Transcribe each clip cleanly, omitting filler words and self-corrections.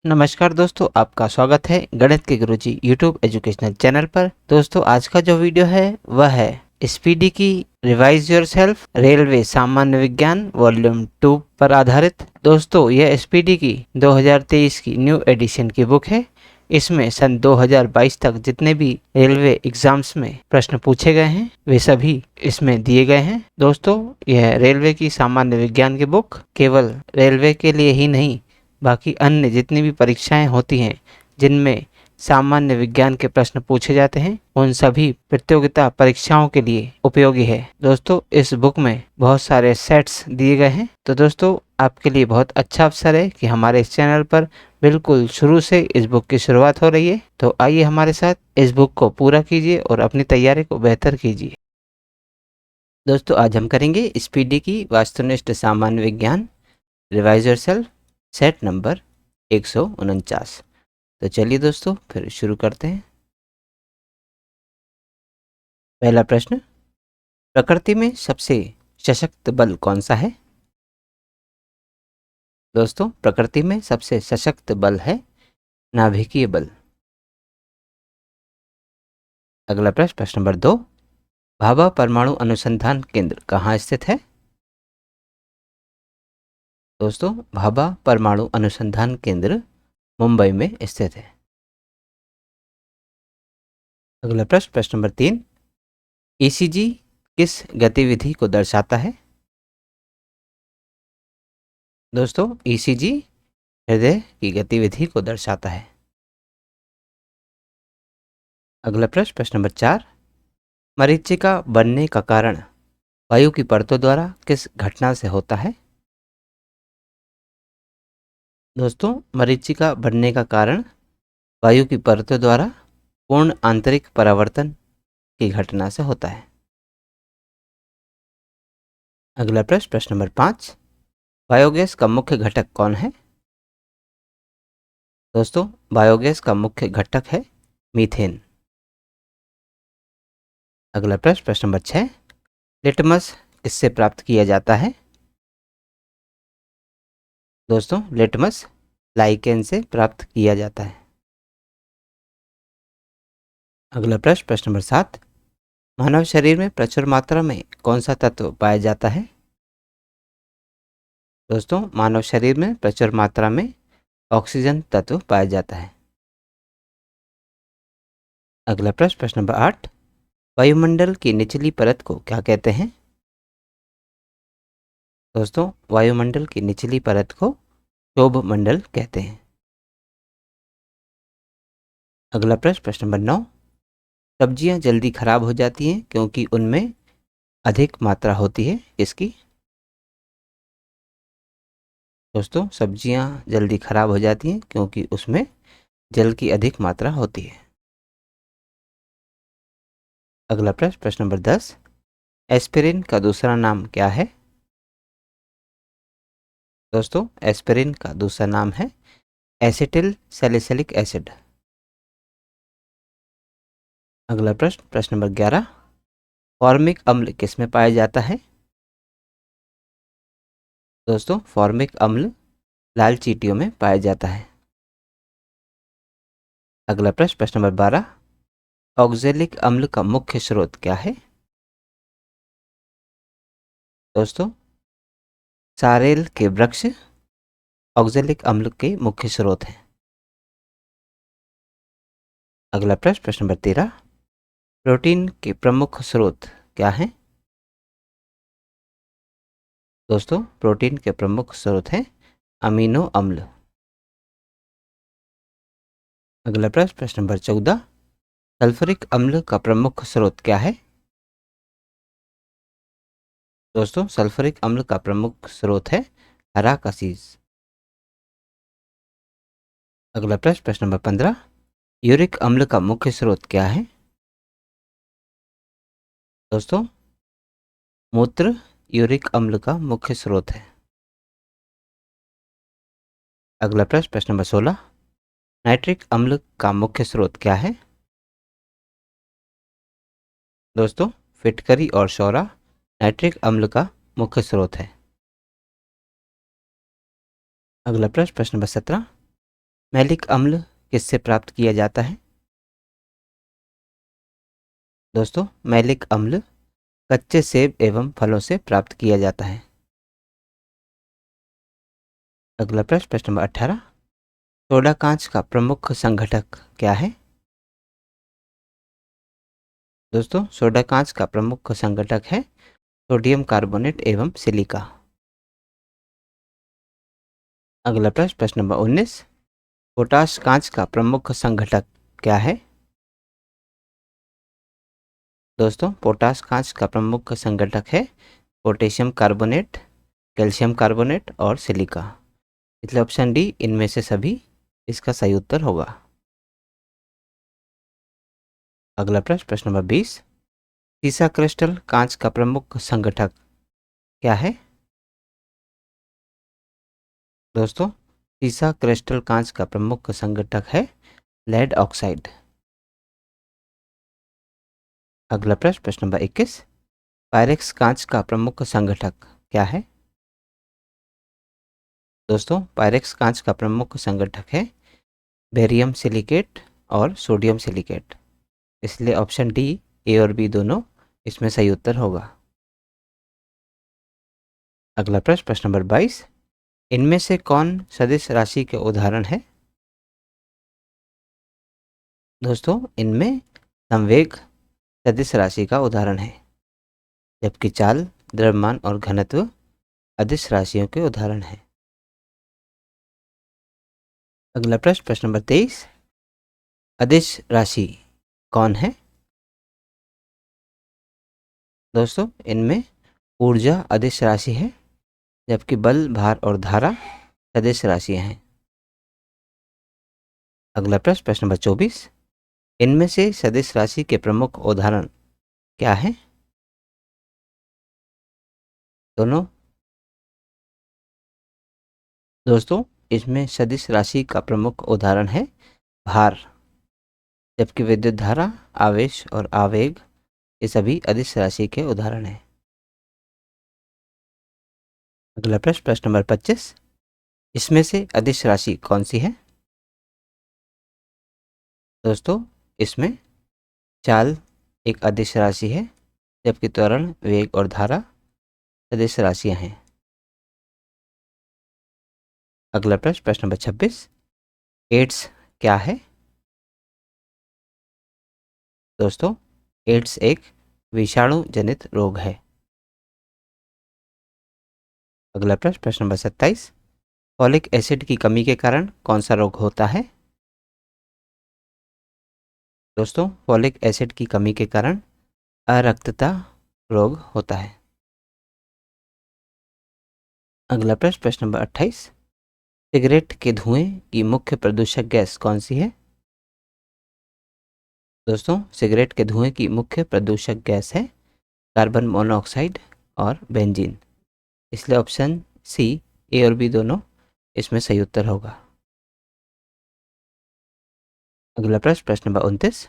नमस्कार दोस्तों, आपका स्वागत है गणित के गुरुजी यूट्यूब एजुकेशनल चैनल पर। दोस्तों, आज का जो वीडियो है वह है स्पीडी की रिवाइज योरसेल्फ रेलवे सामान्य विज्ञान वॉल्यूम 2 पर आधारित। दोस्तों, यह स्पीडी की 2023 की न्यू एडिशन की बुक है। इसमें सन 2022 तक जितने भी रेलवे एग्जाम्स में प्रश्न पूछे गए हैं वे सभी इसमें दिए गए हैं। दोस्तों, यह रेलवे की सामान्य विज्ञान की बुक केवल रेलवे के लिए ही नहीं, बाकी अन्य जितनी भी परीक्षाएं होती हैं जिनमें सामान्य विज्ञान के प्रश्न पूछे जाते हैं उन सभी प्रतियोगिता परीक्षाओं के लिए उपयोगी है। दोस्तों, इस बुक में बहुत सारे सेट्स दिए गए हैं, तो दोस्तों आपके लिए बहुत अच्छा अवसर है कि हमारे इस चैनल पर बिल्कुल शुरू से इस बुक की शुरुआत हो रही है। तो आइए हमारे साथ इस बुक को पूरा कीजिए और अपनी तैयारी को बेहतर कीजिए। दोस्तों, आज हम करेंगे स्पीडी की वास्तुनिष्ठ सामान्य विज्ञान रिवाइज योरसेल्फ सेट नंबर 149। तो चलिए दोस्तों फिर शुरू करते हैं। पहला प्रश्न, प्रकृति में सबसे सशक्त बल कौन सा है? दोस्तों, प्रकृति में सबसे सशक्त बल है नाभिकीय बल। अगला प्रश्न, प्रश्न नंबर 2, भाभा परमाणु अनुसंधान केंद्र कहाँ स्थित है? दोस्तों, भाभा परमाणु अनुसंधान केंद्र मुंबई में स्थित है। अगला प्रश्न, प्रश्न नंबर 3, ईसीजी किस गतिविधि को दर्शाता है? दोस्तों, ईसीजी हृदय की गतिविधि को दर्शाता है। अगला प्रश्न, प्रश्न नंबर 4, मरीचिका बनने का कारण वायु की परतों द्वारा किस घटना से होता है? दोस्तों, मरीचिका बनने का कारण वायु की परतों द्वारा पूर्ण आंतरिक परावर्तन की घटना से होता है। अगला प्रश्न, प्रश्न नंबर 5, बायोगैस का मुख्य घटक कौन है? दोस्तों, बायोगैस का मुख्य घटक है मीथेन। अगला प्रश्न, प्रश्न नंबर 6, लिटमस किससे प्राप्त किया जाता है? दोस्तों, लिटमस लाइकेन से प्राप्त किया जाता है। अगला प्रश्न, प्रश्न नंबर 7, मानव शरीर में प्रचुर मात्रा में कौन सा तत्व पाया जाता है? दोस्तों, मानव शरीर में प्रचुर मात्रा में ऑक्सीजन तत्व पाया जाता है। अगला प्रश्न, प्रश्न नंबर 8, वायुमंडल की निचली परत को क्या कहते हैं? दोस्तों, वायुमंडल की निचली परत को क्षोभ मंडल कहते हैं। अगला प्रश्न, प्रश्न नंबर 9, सब्जियां जल्दी खराब हो जाती हैं क्योंकि उनमें अधिक मात्रा होती है किसकी? दोस्तों, सब्जियां जल्दी खराब हो जाती हैं क्योंकि उसमें जल की अधिक मात्रा होती है। अगला प्रश्न, प्रश्न नंबर 10, एस्पिरिन का दूसरा नाम क्या है? दोस्तों, एस्पिरिन का दूसरा नाम है एसिटिल सैलिसिलिक एसिड। अगला प्रश्न, प्रश्न नंबर 11, फॉर्मिक अम्ल किसमें पाया जाता है? दोस्तों, फॉर्मिक अम्ल लाल चींटियों में पाया जाता है। अगला प्रश्न, प्रश्न नंबर 12, ऑक्जेलिक अम्ल का मुख्य स्रोत क्या है? दोस्तों, सारेल के वृक्ष ऑक्जेलिक अम्ल के मुख्य स्रोत हैं। अगला प्रश्न, प्रश्न नंबर 13, प्रोटीन के प्रमुख स्रोत क्या हैं? दोस्तों, प्रोटीन के प्रमुख स्रोत हैं अमीनो अम्ल। अगला प्रश्न, प्रश्न नंबर 14, सल्फ्यूरिक अम्ल का प्रमुख स्रोत क्या है? दोस्तों, सल्फ्यूरिक अम्ल का प्रमुख स्रोत है हरा कसीस। अगला प्रश्न, प्रश्न नंबर 15, यूरिक अम्ल का मुख्य स्रोत क्या है? दोस्तों, मूत्र यूरिक अम्ल का मुख्य स्रोत है। अगला प्रश्न, प्रश्न नंबर 16, नाइट्रिक अम्ल का मुख्य स्रोत क्या है? दोस्तों, फिटकरी और शौरा नाइट्रिक अम्ल का मुख्य स्रोत है। अगला प्रश्न, प्रश्न नंबर 17, मैलिक अम्ल किससे प्राप्त किया जाता है? दोस्तों, मैलिक अम्ल कच्चे सेब एवं फलों से प्राप्त किया जाता है। अगला प्रश्न, प्रश्न नंबर 18। सोडा कांच का प्रमुख संघटक क्या है? दोस्तों, सोडा कांच का प्रमुख संघटक है सोडियम कार्बोनेट एवं सिलिका। अगला प्रश्न, प्रश्न नंबर 19। पोटाश कांच का प्रमुख संघटक क्या है? दोस्तों, पोटाश कांच का प्रमुख संघटक है पोटेशियम कार्बोनेट, कैल्शियम कार्बोनेट और सिलिका। इसलिए ऑप्शन डी इनमें से सभी इसका सही उत्तर होगा। अगला प्रश्न, प्रश्न नंबर 20। सीसा क्रिस्टल कांच का प्रमुख संघटक क्या है? दोस्तों, सीसा क्रिस्टल कांच का प्रमुख संघटक है लेड ऑक्साइड। अगला प्रश्न, प्रश्न नंबर 21। पायरेक्स कांच का प्रमुख संघटक क्या है? दोस्तों, पायरेक्स कांच का प्रमुख संघटक है बेरियम सिलिकेट और सोडियम सिलिकेट। इसलिए ऑप्शन डी, ए और बी दोनों इसमें सही उत्तर होगा। अगला प्रश्न, प्रश्न नंबर 22। इनमें से कौन सदिश राशि के उदाहरण है? दोस्तों, इनमें संवेग सदिश राशि का उदाहरण है, जबकि चाल, द्रव्यमान और घनत्व अदिश राशियों के उदाहरण हैं। अगला प्रश्न, प्रश्न नंबर 23। अदिश राशि कौन है? दोस्तों, इनमें ऊर्जा अदिश राशि है, जबकि बल, भार और धारा सदिश राशियां हैं। अगला प्रश्न, प्रश्न नंबर 24। इनमें से सदिश राशि के प्रमुख उदाहरण क्या है? दोनों दोस्तों, इसमें सदिश राशि का प्रमुख उदाहरण है भार, जबकि विद्युत धारा, आवेश और आवेग ये सभी अदिश राशि के उदाहरण हैं। अगला प्रश्न, प्रश्न नंबर 25। इसमें से अदिश राशि कौन सी है? दोस्तों, इसमें चाल एक अदिश राशि है, जबकि त्वरण, वेग और धारा सदिश राशियां हैं। अगला प्रश्न, प्रश्न नंबर 26। एड्स क्या है? दोस्तों, एड्स एक विषाणु जनित रोग है। अगला प्रश्न, प्रश्न नंबर 27। फॉलिक एसिड की कमी के कारण कौन सा रोग होता है? दोस्तों, फॉलिक एसिड की कमी के कारण अरक्तता रोग होता है। अगला प्रश्न, प्रश्न नंबर 28। सिगरेट के धुएं की मुख्य प्रदूषक गैस कौन सी है? दोस्तों, सिगरेट के धुएं की मुख्य प्रदूषक गैस है कार्बन मोनोऑक्साइड और बेंजीन। इसलिए ऑप्शन सी, ए और बी दोनों इसमें सही उत्तर होगा। अगला प्रश्न, प्रश्न नंबर 29।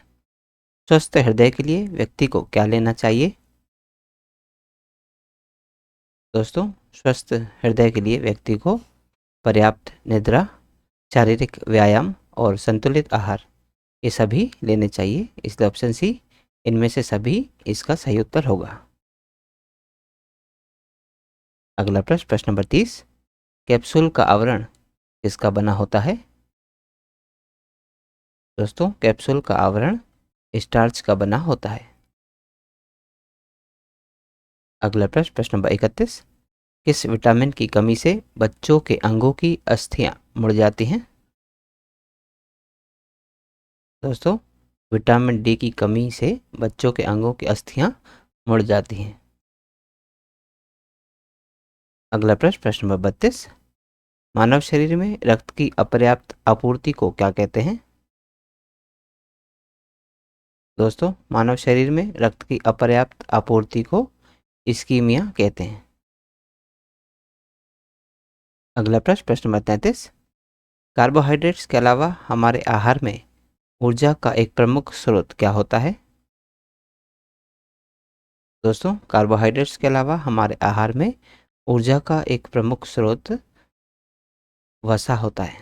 स्वस्थ हृदय के लिए व्यक्ति को क्या लेना चाहिए? दोस्तों, स्वस्थ हृदय के लिए व्यक्ति को पर्याप्त निद्रा, शारीरिक व्यायाम और संतुलित आहार ये सभी लेने चाहिए। इसलिए ऑप्शन सी इनमें से सभी इसका सही उत्तर होगा। अगला प्रश्न, प्रश्न नंबर 30। कैप्सूल का आवरण किसका बना होता है? दोस्तों, कैप्सूल का आवरण स्टार्च का बना होता है। अगला प्रश्न, प्रश्न नंबर 31। किस विटामिन की कमी से बच्चों के अंगों की अस्थियां मुड़ जाती हैं? दोस्तों, विटामिन डी की कमी से बच्चों के अंगों की अस्थियां मुड़ जाती हैं। अगला प्रश्न, प्रश्न नंबर 32। मानव शरीर में रक्त की अपर्याप्त आपूर्ति को क्या कहते हैं? दोस्तों, मानव शरीर में रक्त की अपर्याप्त आपूर्ति को इस्कीमिया कहते हैं। अगला प्रश्न, प्रश्न नंबर 33। कार्बोहाइड्रेट्स के अलावा हमारे आहार में ऊर्जा का एक प्रमुख स्रोत क्या होता है? दोस्तों, कार्बोहाइड्रेट्स के अलावा हमारे आहार में ऊर्जा का एक प्रमुख स्रोत वसा होता है।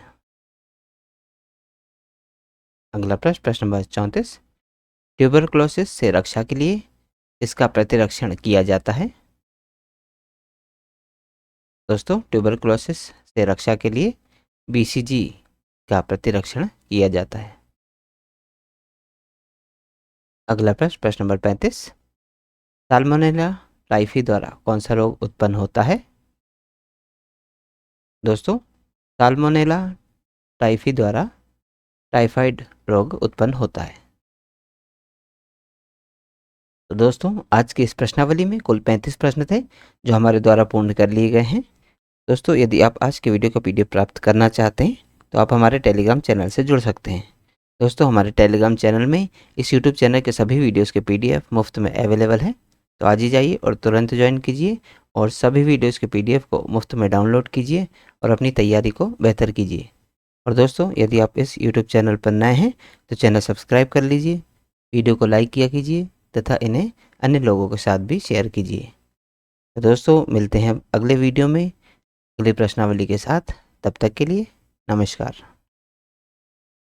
अगला प्रश्न, प्रश्न नंबर 34, ट्यूबरकुलोसिस से रक्षा के लिए इसका प्रतिरक्षण किया जाता है। दोस्तों, ट्यूबरकुलोसिस से रक्षा के लिए बीसीजी का प्रतिरक्षण किया जाता है। अगला प्रश्न, प्रश्न नंबर 35, साल्मोनेला टाइफी द्वारा कौन सा रोग उत्पन्न होता है। दोस्तों, साल्मोनेला टाइफी द्वारा टाइफाइड रोग उत्पन्न होता है। तो दोस्तों, आज की इस प्रश्नावली में कुल 35 प्रश्न थे जो हमारे द्वारा पूर्ण कर लिए गए हैं। दोस्तों, यदि आप आज के वीडियो का पीडीएफ प्राप्त करना चाहते हैं तो आप हमारे टेलीग्राम चैनल से जुड़ सकते हैं। दोस्तों, हमारे टेलीग्राम चैनल में इस यूट्यूब चैनल के सभी वीडियोस के पीडीएफ मुफ्त में अवेलेबल है। तो आज ही जाइए और तुरंत ज्वाइन कीजिए और सभी वीडियोस के पीडीएफ को मुफ्त में डाउनलोड कीजिए और अपनी तैयारी को बेहतर कीजिए। और दोस्तों, यदि आप इस यूट्यूब चैनल पर नए हैं तो चैनल सब्सक्राइब कर लीजिए, वीडियो को लाइक किया कीजिए तथा इन्हें अन्य लोगों के साथ भी शेयर कीजिए। तो दोस्तों, मिलते हैं अगले वीडियो में अगली प्रश्नावली के साथ। तब तक के लिए नमस्कार।